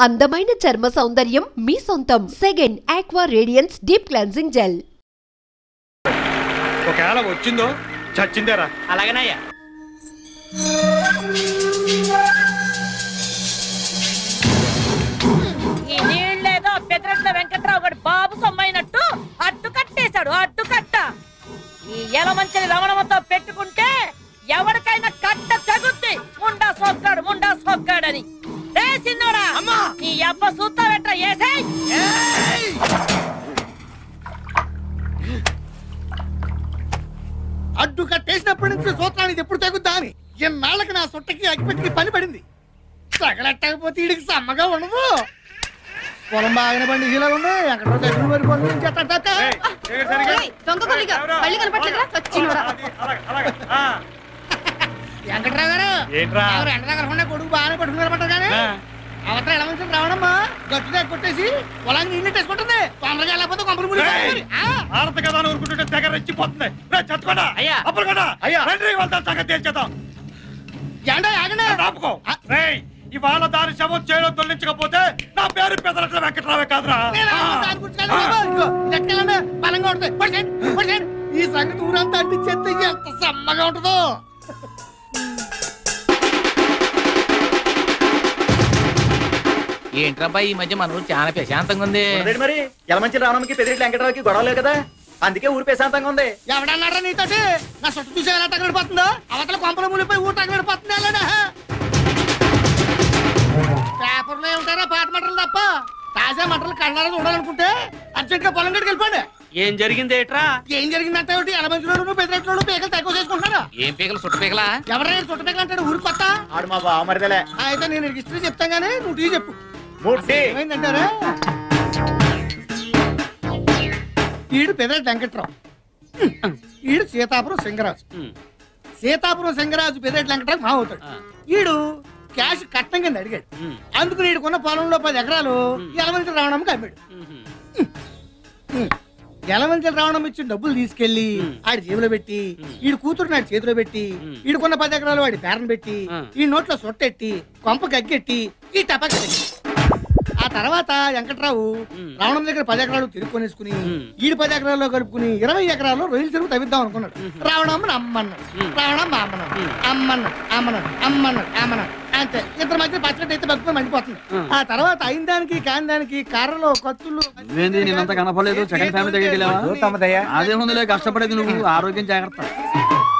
అందమైన చర్మ సౌందర్యం మీ సొంతం. Second aqua radiance deep cleansing gel. ఒకవేళ వచ్చిందో చచ్చిందేరా. అలాగేనయ్యా. ఈ నీళ్ళేదో పెదరెట్ల వెంకట్రావు గారి బాబు సొమ్మైనట్టు అడ్డు కట్టేశాడు. అడ్డు కట్ట ఈ ఎలమంచని రమణమతో పెట్టుకుంటే ఎవరికైనా కట్ట తగుద్ది. ముండా సోక్కాడని సిన్నోడా నీ అబ్బ సూత్తా వెంట ఏసేయ్. అడ్డు కట్టేసినప్పటి నుంచి సూత్రానికి ఎప్పుడు తగ్గుద్దా అని ఎన్నాళ్ళకి నా సొట్టకి అగ్గిపెట్టికి పని పడింది. తగలెట్టకపోతే వీడికి సమ్మగా ఉండదు. పొలం బాగానే పండి ఇలా ఉంది. ఎక్కడో దగ్గర పడిపోతుంది. వెంకట్రావు గారు ఎండ దగ్గర కొడుకు బాగానే పట్టుకున్నారన్నమాట. కానీ అవతల ఎలా మంచి రావడమ్మా గట్టిగా కొట్టేసి పొలాన్ని నీళ్ళు వేసుకుంటుంది. తొందరగా వెళ్ళకపోతే కొంపలు మునిగిపోతుంది. ఆడత కదా ఊరుకుంటుంటే దగ్గర రెచ్చిపోతుంది. చచ్చుకోడా అయ్యా అప్పుడు కదా అయ్యా వెళ్తాను సంగతి తేల్చేద్దాం. ఆపుకో. ఇవాళ దాని శవం చేయడం తొలగించకపోతే నా పేరు పెదరట్ల వెంకట్రావే కాదురా. బలంగా ఉంటుంది. ఈ సంగతి ఊరంతా అంటించేస్తే ఎంత సమ్మగా ఉంటుందో. ఏంట్రబ్బా ఈ మధ్య మన ఊరు చాలా ప్రశాంతంగా ఉంది. మరి యలమంచి రావడానికి పెదిరెట్ల వెంకటరావుకి గొడవలేదు కదా, అందుకే ఊరు ప్రశాంతంగా ఉంది. ఎవడన్నారా నీతోటి? నా చుట్టూ చూసి ఎలా తగలడిపోతుందో. అవతల కొంపల మునిపోయి ఊరు తగలడిపోతుంది. పేపర్లో ఏముంటారా పాత మంటలు తప్ప తాజా మంటలు కళ్ళారా చూడాలనుకుంటే అర్జెంట్ గా పొలం గడికి వెళ్ళిపోండి. ఏం జరిగింది ఏట్రా? ఏం జరిగిందంటే ఎలమంచిలోను పెద్దరెట్లోను పీకలు తక్కువ చేసుకుంటున్నారా? ఏం పీకలు? చుట్ట పీకలా? ఎవరైనా చుట్ట పీకలు అంటాడు ఊరు కొత్త. ఆడు మా బావ మరిదలే. అయితే నేను హిస్టరీ చెప్తాను గానీ నువ్వు టీ చెప్పు. ఏమైందంటారా? ఈడు పెదరెడ్డి వెంకట్రావు, ఈడు సీతాపురం సింగరాజు. సీతాపురం సింగరాజు పెదరెడ్డి వెంకట్రావు మా అవుతాడు. ఈడు క్యాష్ కట్నం కింద అడిగాడు. అందుకు ఈడుకున్న పొలంలో 10 ఎకరాలు యలమంచి రావణమ్మకి అమ్మాడు. యలమంచి రావణం ఇచ్చిన డబ్బులు తీసుకెళ్లి ఆడి జేబులో పెట్టి ఈడు కూతురు నాడు చేతిలో పెట్టి ఈడుకున్న 10 ఎకరాలు వాడి పేరను పెట్టి ఈ నోట్లో సొట్టెట్టి కొంప గగ్గెట్టి ఈ టపాక. ఆ తర్వాత వెంకట్రావు రావణం దగ్గర 10 ఎకరాలు తిరుక్కొనేసుకుని ఈడు 10 ఎకరాల్లో కలుపుకుని 20 ఎకరాల్లో రొయ్యలు తిరుగు తవ్విద్దాం అనుకున్నాడు. రావణమ్మని అమ్మన్నాడు. రావణమ్మ అమ్మన్నాడు. అంతే. ఇద్దరు మధ్య పచ్చడి అయితే బతుకుని మండిపోతుంది. ఆ తర్వాత అయిన దానికి కాని దానికి కర్రలు కత్తులు కనపడలేదు. సెకండ్ ఫ్యామిలీ దగ్గరికి అదే ముందులే కష్టపడేది నువ్వు. ఆరోగ్యం జాగ్రత్త.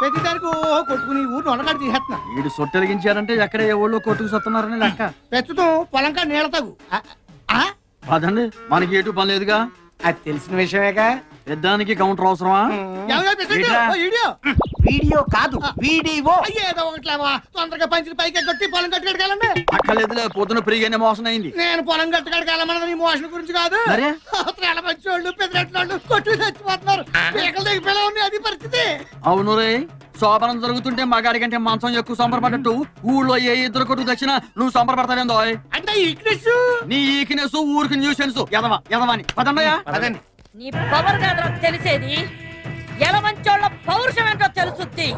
ప్రతి దానికి కొట్టుకుని ఊరు వండకాడు తీసేస్తున్నా. వీడు సొట్టెలిగించారంటే ఎక్కడ ఏ ఊళ్ళో కొట్టుకు సత్తున్నారని లెక్క. ప్రస్తుతం పొలంకా నీళ్ళ తగు అదండి మనకి ఎటు పని లేదుగా. అది తెలిసిన విషయమేగా. పెద్దానికి కౌంటర్ అవసరమా? వీడియో కాదు వీడియో. ఏదో ఒకట్లేవా తొందరగా పంచులు పైకి కొట్టి పొలం కట్టుకెళ్ళండి. అక్కర్లేదులే, పొద్దున ఫ్రీగానే మోసం అయింది. నేను పొలం కట్టుకెళ్ళమన్నది నీ మోషన్ గురించి కాదు. మంచోళ్ళు పెద్దరెట్లు కొట్టి చచ్చిపోతున్నారు. పీకలు దిగిపోయేలా ఉన్నాయి. అది పరిస్థితి. అవును రే, శోభనం జరుగుతుంటే మగాడి కంటే మంచం ఎక్కువ సంబరపడ్డట్టు ఊళ్ళో ఏ ఇద్దరు కొట్టుకు తెచ్చినా నువ్వు సంబరపడతావేందో. అంటే ఈక్నెస్ నీ ఈక్నెస్ ఊరికి న్యూసెన్స్. ఎదవని పదండయా. నీ పవర్ కాదురా తెలిసేది, ఎలమంచోళ్ళ పౌరుషం ఏంటో తెలుసుద్ది.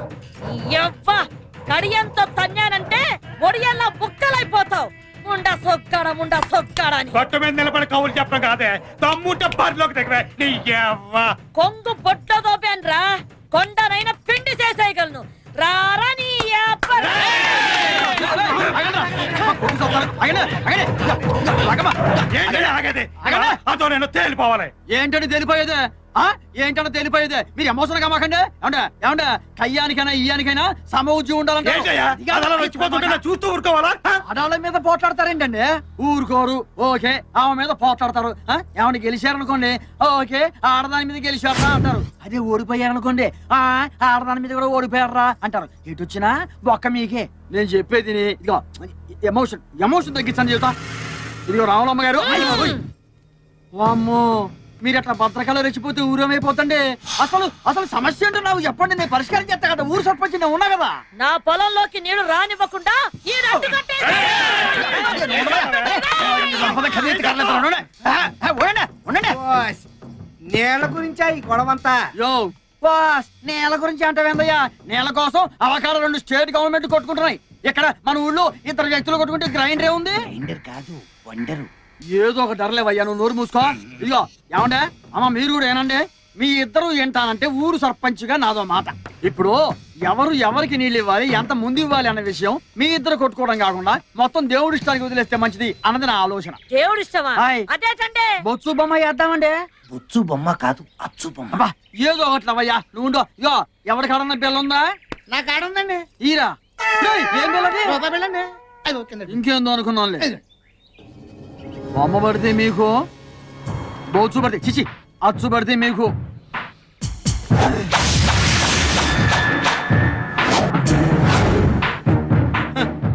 కడియంతో తన్నానంటే ఒడియల్లా బుక్కలైపోతావు. ముండా సొక్కాడా అని గట్టు మీద నిలబడి కవులు చెప్పడం కాదే, తమ్ముంటే బరిలోకి దగ్గర కొంగు బొట్లో దోపాన్రా. కొండనైనా పిండి చేసేయగలను. రారా నీ అదో నేను తేలిపోవాలి. ఏంటని తెలిపోయేదే? ఏంటన్నా తెలిపోయేదే? మీరు ఎమోషన్ గా మాకండి. ఏమంటే కయ్యానికైనా ఇయ్యానికైనా సమవుజ్జి ఉండాలంటే చూస్తూ ఊరుకోవాలా? ఆడాళ్ళ మీద పోట్లాడతారేంటండి? ఊరుకోరు. ఓకే, ఆమె మీద పోట్లాడతారు. ఏమన్నా గెలిచారనుకోండి, ఓకే ఆడదాని మీద గెలిచారా అంటారు. అదే ఓడిపోయారనుకోండి, ఆడదాని మీద కూడా ఓడిపోయారా అంటారు. ఎటు వచ్చినా ఒక్క మీకే. నేను చెప్పేది ఇదిగో, ఎమోషన్ తగ్గించండి చెబుతా. ఇదిగో రావులమ్మ గారు, వామ్మో మీరు అట్లా భద్రకాలు రెచ్చిపోతే ఊరేమైపోతండి. అసలు సమస్య ఏంటో నాకు చెప్పండి, నేను పరిష్కారం చేస్తా కదా. ఊరు సర్పంచ్ నేను ఉన్నా కదా. నా పొలంలోకి నీళ్లు రానివ్వకుండా నేల గురించా ఈ గొడవంతా? నేల గురించి అంటావేందయ్యా? నేల కోసం అవకాశం 2 స్టేట్ గవర్నమెంట్ కొట్టుకుంటున్నాయి. ఇక్కడ మన ఊళ్ళో 2 వ్యక్తులు కొట్టుకుంటే గ్రైండర్ ఉంది. గ్రైండర్ కాదు, వండరు. ఏదో ఒక ధరలేవయ్యా, నువ్వు నోరు మూసుకో. ఇదిగో ఏమండే అమ్మ, మీరు కూడా ఏనండి, మీ ఇద్దరు ఏంటానంటే ఊరు సర్పంచ్గా నాదో మాట. ఇప్పుడు ఎవరు ఎవరికి నీళ్ళు ఇవ్వాలి, ఎంత ముందు ఇవ్వాలి అన్న విషయం మీ ఇద్దరు కొట్టుకోవడం కాకుండా మొత్తం దేవుడి ఇష్టానికి వదిలేస్తే మంచిది అన్నది నా ఆలోచన. దేవుడి ఇష్టమా? హాయ్. అదేటండి బొత్సు బొమ్మ వేద్దామండి. బొచ్చు బొమ్మ కాదు, అచ్చు బొమ్మ. అబ్బా, ఏదో ఒకట్లవయ్యా, నువ్వు ఉండో. ఇగో ఎవరి కాడన్న బిల్ల ఉందా? నా కాడ ఉందండి. ఈరా ఏం బిల్లది? రూపాయి బిళ్ళండి. అది ఓకేందండి. ఇంకేందో అనుకున్నాంలే. బొమ్మ పడితే మీకు, బొచ్చు పడితే చిచి అచ్చు పడితే మీకు.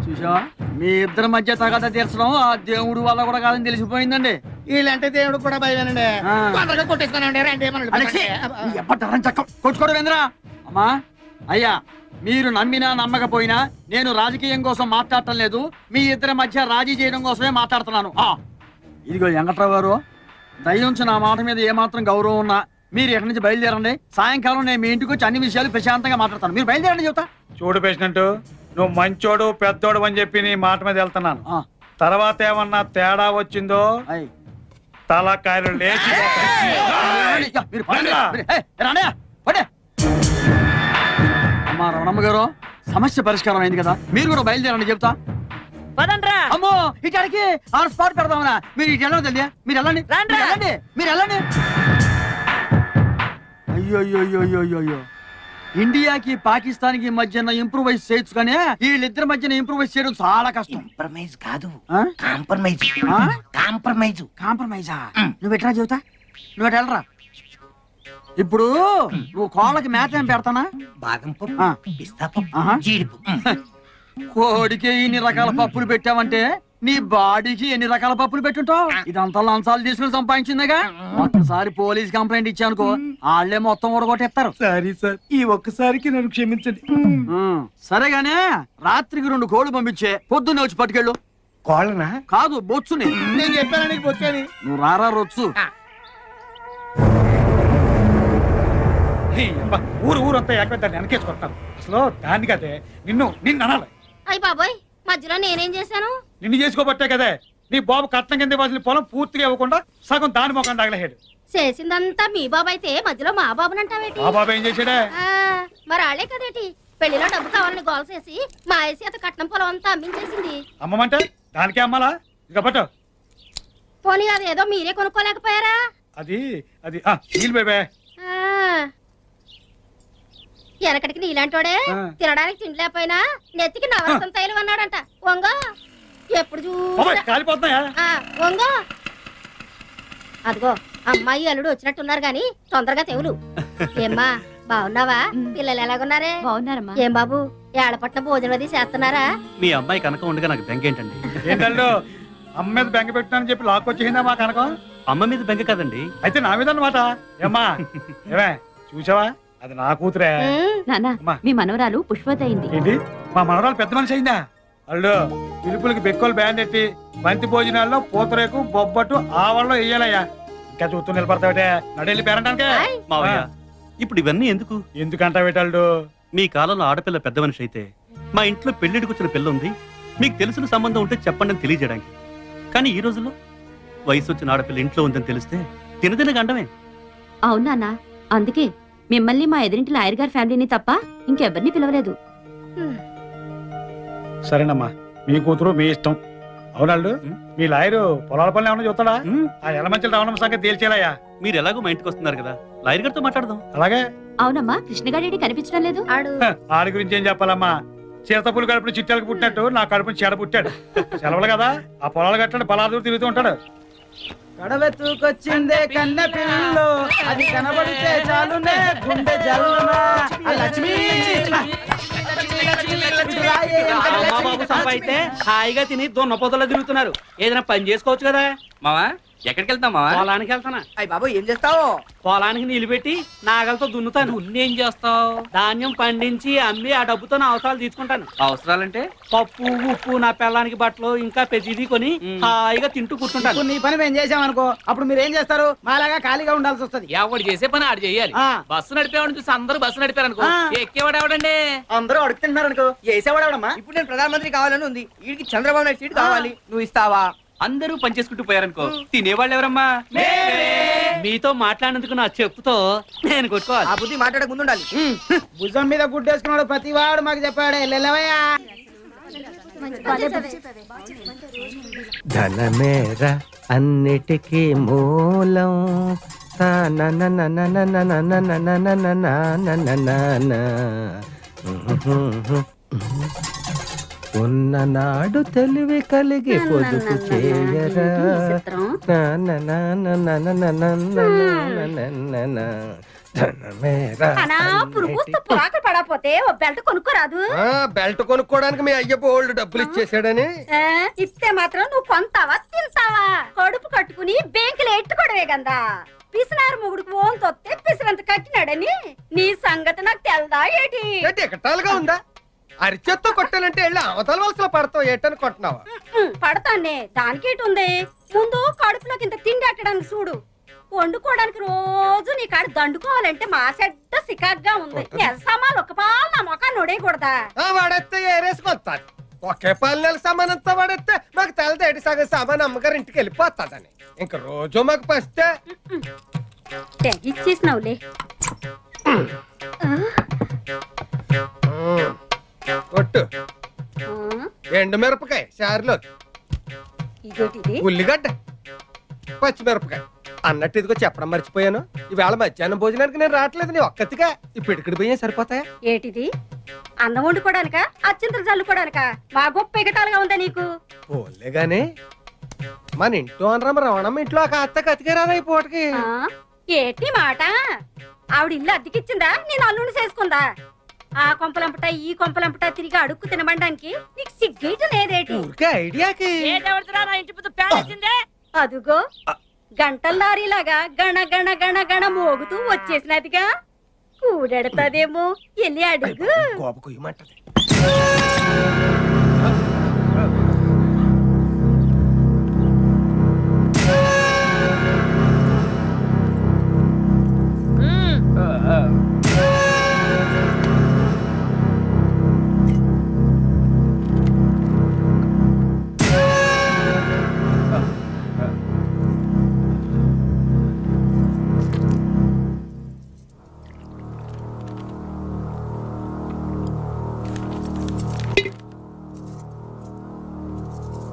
చూసా, మీ ఇద్దరి మధ్య తగద తీర్చడం ఆ దేవుడు వల్ల కూడా కాదని తెలిసిపోయిందండి. వీళ్ళంటే దేవుడు కూడా భయమేనండి. ఆ. తొందరగా కొట్టేసుకోనండి. రండి కొట్టుకోవడం ఏంద్రా? అమ్మా అయ్యా, మీరు నమ్మినా నమ్మకపోయినా నేను రాజకీయం కోసం మాట్లాడటం లేదు, మీ ఇద్దరి మధ్య రాజీ చేయడం కోసమే మాట్లాడుతున్నాను. ఇదిగో వెంకట్రావు గారు, దయ్యుంచి నా మాట మీద ఏమాత్రం గౌరవం ఉన్నా మీరు ఎక్కడి నుంచి బయలుదేరండి. సాయంకాలం నేను మీ ఇంటికి వచ్చి అన్ని విషయాలు ప్రశాంతంగా మాట్లాడతాను. మీరు బయలుదేరండి చెబుతా. చూడు పేషెంట్, నువ్వు మంచోడు పెద్దోడు అని చెప్పి నీ మాట మీద వెళ్తున్నాను. తర్వాత ఏమన్నా తేడా వచ్చిందో తలకాయలు లేచి అమ్మా రమణమ్మ గారు, సమస్య పరిష్కారం అయింది కదా, మీరు కూడా బయలుదేరండి చెప్తా. పదండ్రా. అమ్మో ఇటానికి ఆన్ స్పాట్ పెడదామనా? మీరు ఇటు వెళ్ళండి తెలియా, మీరు వెళ్ళండి, మీరు వెళ్ళండి. అయ్యో అయ్యో, ఇండియాకి పాకిస్తాన్ కి మధ్యన ఇంప్రూవైజ్ చేయొచ్చు కానీ వీళ్ళిద్దరి మధ్యన ఇంప్రూవైజ్ చేయడం చాలా కష్టం. కాంప్రమైజ్ కాదు, కాంప్రమైజ్. కాంప్రమైజ్. కాంప్రమైజా? నువ్వు ఎట్లా చెబుతా, నువ్వు ఎట్లా వెళ్ళరా? ఇప్పుడు నువ్వు కోళ్ళకి మేత ఏం పెడతానా? బాదం పప్పు, పిస్తా పప్పు, జీడిపప్పు. కోడికి ఇన్ని రకాల పప్పులు పెట్టావంటే నీ బాడీకి ఎన్ని రకాల పప్పులు పెట్టుంటావు? ఇదంతా లంచాలు తీసుకుని సంపాదించిందిగా. ఒక్కసారి పోలీస్ కంప్లైంట్ ఇచ్చానుకో, వాళ్ళే మొత్తం ఊడగొట్టేస్తారు. సారీ సార్, ఈ ఒక్కసారికి నన్ను క్షమించండి. సరేగానే రాత్రికి 2 కోళ్ళు పంపించే, పొద్దున్నే వచ్చి పట్టుకెళ్ళు. కోళ్ళనా? కాదు, బొచ్చుని. నేను చెప్పాను నీకు బొచ్చని. నువ్వు రారా రొచ్చు. ఊరంతా ఏకదాన్ని వెనకేసుకుంటాను. అసలు దాన్ని కదే నిన్ను అనాలి. అయ్య బాబోయ్, మధ్యలో నేనేం చేశాను? నిన్ను చేసుకోబట్టే కదే నీ బాబు కట్నం కింద ఇవ్వాల్సిన పొలం పూర్తిగా ఇవ్వకుండా సగం దాని మొఖం తగలహేడు. చేసిందంతా మీ బాబు అయితే మధ్యలో మా బాబునంటావేటి? మా బాబు ఏం చేశాడే? మరి ఆళ్లే కదేటి పెళ్లిలో డబ్బు కావాలని గోల చేసి మా ఐసి అత కట్నం పొలం అంతా అమ్మించేసింది. అమ్మమంటే దానికే అమ్మాలా? ఇక పట్టు. పోనీ అదేదో మీరే కొనుక్కోలేకపోయారా? అది నీళ్ళు బేబే. వెనకటికి నీలాంటోడే తినడానికి తిండి లేకపోయినా నెత్తికి నవరసం తైలం అన్నాడంట. వంగో ఎప్పుడు కాలిపోతున్నాయా? వంగో. అదిగో అమ్మాయి అల్లుడు వచ్చినట్టున్నారు గాని తొందరగా తెవులు. ఏమ్మా బాగున్నావా? పిల్లలు ఎలాగున్నారే? బాగున్నారమ్మా. ఏం బాబు ఏడపట్ల భోజనం అది చేస్తున్నారా? మీ అమ్మాయి కనకం ఉండగా నాకు బెంగ ఏంటండి? ఏంటండు అమ్మ మీద బెంగ పెట్టానని చెప్పి లాక్కొచ్చేసిందా మా కనకం? అమ్మ మీద బెంగ కదండి, అయితే నా మీద అన్నమాట. ఏమ్మా ఏమే చూసావా, అది నా కూతురే. నాన్న మీ మనవరాలు పుష్పవతి అయింది. ఏంటి మా మనవరాలు పెద్ద మనిషి అయిందా? అల్లు పిలుపులకి బెక్కలు బ్యాండ్ ఎట్టి బంతి భోజనాల్లో పూతరేకు బొబ్బట్టు ఆవల్లో వేయాలయ్యా. ఇంకా చూస్తూ నిలబడతావుటే, నడెళ్ళి పేరంటానికే. మావయ్య ఇప్పుడు ఇవన్నీ ఎందుకు? ఎందుకంటావేటల్డు? మీ కాలంలో ఆడపిల్ల పెద్ద మనిషి అయితే మా ఇంట్లో పెళ్లిడికి వచ్చిన పిల్ల ఉంది, మీకు తెలిసిన సంబంధం ఉంటే చెప్పండి అని తెలియజేయడానికి. కానీ ఈ రోజుల్లో వయసు వచ్చిన ఆడపిల్ల ఇంట్లో ఉందని తెలిస్తే తినదిన గండమే. అవునా, అందుకే మిమ్మల్ని మా ఎదురింటి లాయర్ గారి ఫ్యామిలీని తప్ప ఇంకెవరిని పిలవలేదు. సరేనమ్మా, మీ కూతురు మీ ఇష్టం. అవునాళ్ళు మీ లాయరు పొలాల పనులు ఏమన్నా చూస్తాడా? ఆ ఎలమంచి రావడం సంగతి తేల్చేలాయా? మీరు ఎలాగో మా ఇంటికి వస్తున్నారు కదా, లాయర్ గారితో మాట్లాడదాం. అలాగే. అవునమ్మా, కృష్ణగాడి కనిపించడం లేదు. ఆడి గురించి ఏం చెప్పాలమ్మా? చిరతపులు కడుపుని చిట్టాలకు పుట్టినట్టు నా కడుపుని చెడ పుట్టాడు. సెలవులు కదా, ఆ పొలాలు కట్టండి పలాదూరు తిరుగుతూ ఉంటాడు. కడవెత్తుకొచ్చిందే కన్నె పిల్లు, అది కనబడితే చాలునే గుండె జల్లునా. లక్ష్మి బాబు సంపాయితే హాయిగా తిని దొన్న పొదలో తిరుగుతున్నారు. ఏదైనా పని చేసుకోవచ్చు కదా. మావా ఎక్కడికి వెళ్తాం? మావా పొలానికి వెళ్తానా. అయ్యి బాబు ఏం చేస్తావు? పొలానికి నీళ్లు పెట్టి నాగలతో దున్నుతాను. ఏం చేస్తావు? ధాన్యం పండించి అమ్మి ఆ డబ్బుతో నా అవసరాలు తీసుకుంటాను. అవసరాలంటే పప్పు ఉప్పు, నా పిల్లానికి బట్టలు, ఇంకా ప్రతిదీ కొని హాయిగా తింటూ కూర్చుంటాను. నీ పని మేము చేసామనుకో, అప్పుడు మీరు ఏం చేస్తారు? మాలాగా ఖాళీగా ఉండాల్సి వస్తుంది. ఎవడు చేసే పని ఆడు చేయాలి. బస్సు నడిపేవాడిని చూసి అందరూ బస్సు నడిపారు అనుకో, ఎక్కేవాడు ఎవడండి? అందరూ అడుగుతున్నారు అనుకో, చేసేవాడు ఎవడమ్మా? ఇప్పుడు నేను ప్రధానమంత్రి కావాలని ఉంది, వీడికి చంద్రబాబు నాయుడు సీట్ కావాలి, నువ్వు ఇస్తావా? అందరూ పనిచేసుకుంటూ పోయారనుకో తినేవాళ్ళు ఎవరమ్మా? మీతో మాట్లాడినందుకు నా చెప్పుతో నేను కొట్టుకోవాలి. ఆ బుద్ధి మాట్లాడక ముందు ఉండాలి. భుజం మీద గుడ్డేసుకున్నాడు ప్రతి వాడు మాకు చెప్పాడే. ధనమేరా అన్నిటికీ మూలం. ఉన్ననాడు తెలివి కలిగి పొదుపు చేయరా. పడపోతే ఓ బెల్ట్ కొనుక్కోరాదు. బెల్ట్ కొనుక్కోడానికి మీ అయ్య బోల్డ్ డబ్బులు ఇచ్చేసాడని. ఇస్తే మాత్రం నువ్వు కొంటావా తింటావా? కడుపు కట్టుకుని బ్యాంకులో ఎట్టుకోవడమే కదా. పిసినారు మొగుడుకు ఓన్ తొత్తే పిసినంత కట్టినాడని నీ సంగతి నాకు తెల్దా ఏటి? ఎకటాలుగా ఉందా? అరిచేత్తో కొట్టాలంటే వెళ్ళి అవతల వలసలో పడతావు ఏటనుకుంటున్నావా? పడతానే దానికేటి ఉంది. ముందు కడుపులోకి ఇంత తిండి అట్టడానికి చూడు. వండుకోవడానికి రోజు నీ కాడ దండుకోవాలంటే మా సెడ్డ సికాగ్గా ఉంది. సామాన్లు ఒక పాలు నా మొఖాన్ని నొడేయకూడదా? వాడేస్తే ఏరేసుకొస్తాది. ఒకే పాలు నెల సామానంతా వాడేస్తే మాకు తెలదేటి సగం సామాన్ అమ్మగారు ఇంటికి వెళ్ళిపోతాదని. ఇంక రోజు మాకు పస్తే తెగిచ్చేసినావులే. కొట్టు. ఎండు మిరపకాయ చారులో, ఉల్లిగడ్డ, పచ్చిమిరపకాయ. అన్నట్టు ఇదిగో చెప్పడం మర్చిపోయాను. ఈవేళ మధ్యాహ్నం భోజనానికి నేను రావట్లేదు. నీ ఒక్కతిగా ఇప్పుడు ఇక్కడికి పోయే సరిపోతాయా? ఏటిది అన్నం వండుకోవడానికా అచ్చింతలు చల్లుకోవడానికా? మా గొప్ప ఎగటాలుగా ఉందా నీకు? పోలే గాని మన ఇంట్లో అనరం రవణమ్మ ఇంట్లో ఒక అత్త కతికే రాదా ఈ పూటకి? ఏటి మాట? ఆవిడ ఇల్లు అద్దెకిచ్చిందా నేను అల్లుని చేసుకుందా? ఆ కొంపలంపట ఈ కొంపలంపట తిరిగి అడుక్కు తినబడడానికి నీకు సిగ్గేట లేదేటి? ఐడియాకి అదుగో గంటల్లారీలాగా గణ గణ గణ గణ మోగుతూ వచ్చేసినదిగా. కూడెడతాదేమో వెళ్ళి అడుగు.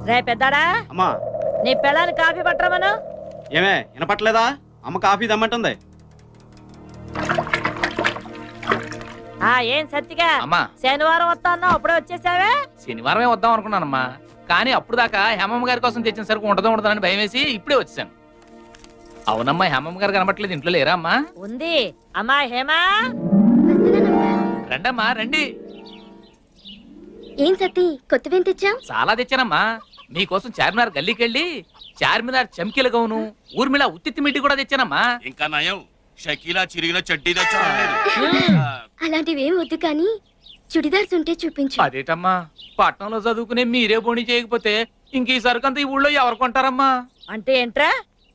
రే పెద్దాడా, అమ్మా నీ పిల్లని కాఫీ పట్టరమను. ఏమే వినపట్లేదా? అమ్మ కాఫీ దమ్మంటుంది. ఏం సత్తిగా శనివారం వస్తా అన్నావు, అప్పుడే వచ్చేసావే? శనివారమే వద్దాం అనుకున్నానమ్మా, కానీ అప్పుడు దాకా హేమమ్మ గారి కోసం తెచ్చిన సరుకు ఉండదని భయం వేసి ఇప్పుడే వచ్చాను. అవునమ్మా, హేమమ్మ గారు కనబట్లేదు. ఇంట్లో లేరా అమ్మా? ఉంది. అమ్మా హేమా, రండమ్మా రండి. ఏం సత్తి కొత్తవేం తెచ్చా? చాలా తెచ్చానమ్మా. మీకోసం చార్మినార్ గల్లీకెళ్ళి చార్మినార్ చమ్కీల గౌను, ఊర్మిళ ఉత్తిత్తి మిట్టి కూడా తెచ్చానమ్మా. ఇంకా నయం షకీలా చిరిగిన చడ్డీ తెచ్చాను. అలాంటివేం వద్దు కానీ చుడిదార్స్ ఉంటే చూపించు. అదేటమ్మా, పట్నంలో చదువుకునే మీరే బోణి చేయకపోతే ఇంక ఈ సరుకంతా ఈ ఊళ్ళో ఎవరు కొంటారమ్మా? అంటే ఏంట్రా,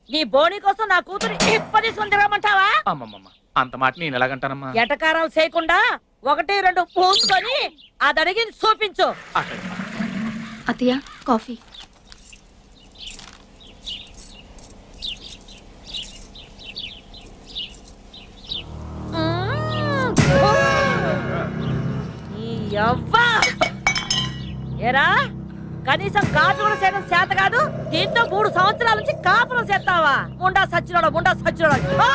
నీ బోణి కోసం నా కూతురు ఇప్పటి సుందరమంటావా? అమ్మమ్మమ్మ, అంత మాట నేను ఎలాగంటానమ్మా? ఎటకారాలు చేయకుండా 1-2 పూసుకొని అది అడిగి చూపించు. అత్తయ్య కాఫీ. ఏరా, కనీసం కాఫీ కూడా చేయడం చేత కాదు. దీంతో 3 సంవత్సరాల నుంచి కాపురం చేస్తావా? ముండా సచ్చినోడా.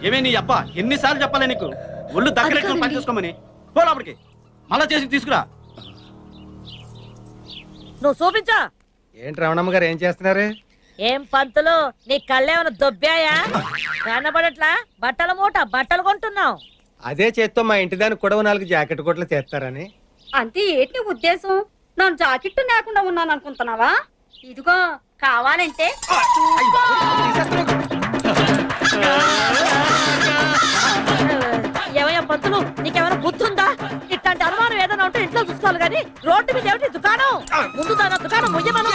ఏమే నీ అప్ప ఎన్నిసార్లు చెప్పాలి నీకు? ఒళ్ళు దగ్గర పని చూసుకోమని పోలాపడికి మళ్ళా చేసి తీసుకురా. నువ్వు చూపించా. ఏంటి రమణమ్మ గారు ఏం చేస్తున్నారు? ఏం పంతులు, నీ కళ్ళేమన్నా దొబ్బాయా? కనబడట్లా? బట్టల మూట బట్టలు కొంటున్నావు. అదే చేత్తో మా ఇంటి దానికి కూడా 4 జాకెట్ కోట్లు చేస్తారని. అంతే ఏంటి ఉద్దేశం? నన్ను జాకెట్టు లేకుండా ఉన్నాను అనుకుంటున్నావా? ఇదిగో కావాలంటే ఏమయ్యా పంతులు, నీకేమైనా బుద్ధుందా? ఇట్లాంటి అనుమానం ఏదైనా ఉంటే ఇంట్లో చూసుకోవాలి కానీ రోడ్డు మీద ఏమిటి దుకాణం? ముందు దుకాణం ముయ్యమను.